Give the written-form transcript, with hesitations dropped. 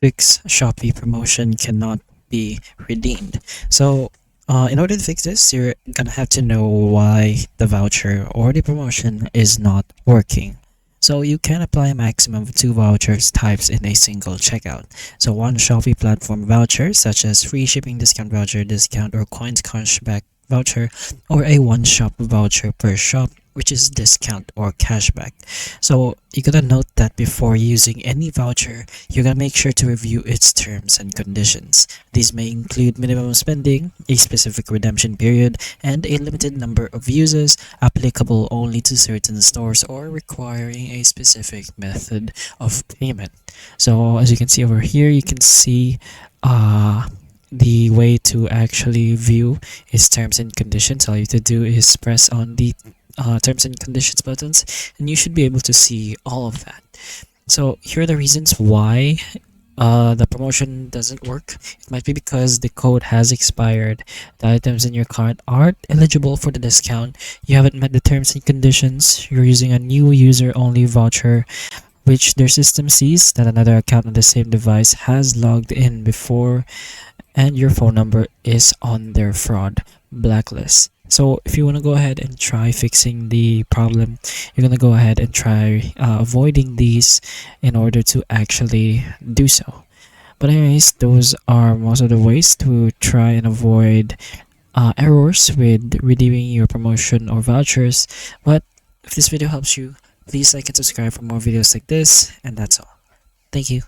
fix Shopee promotion cannot be redeemed. So, in order to fix this, you're gonna have to know why the voucher or the promotion is not working. So you can apply a maximum of 2 vouchers types in a single checkout. So one Shopee platform voucher, such as free shipping discount, or coins cashback voucher, or a one shop voucher per shop, which is discount or cashback. So you gotta note that before using any voucher, you gotta make sure to review its terms and conditions. These may include minimum spending, a specific redemption period, and a limited number of uses, applicable only to certain stores or requiring a specific method of payment. So as you can see over here, you can see the way to actually view its terms and conditions. All you have to do is press on the terms and conditions buttons, and you should be able to see all of that. So here are the reasons why the promotion doesn't work. It might be because the code has expired, the items in your cart aren't eligible for the discount, you haven't met the terms and conditions, you're using a new user-only voucher, which their system sees that another account on the same device has logged in before, and your phone number is on their fraud blacklist. So if you want to go ahead and try fixing the problem, you're going to go ahead and try avoiding these in order to actually do so. But anyways, those are most of the ways to try and avoid errors with redeeming your promotion or vouchers. But if this video helps you, please like and subscribe for more videos like this, and that's all. Thank you.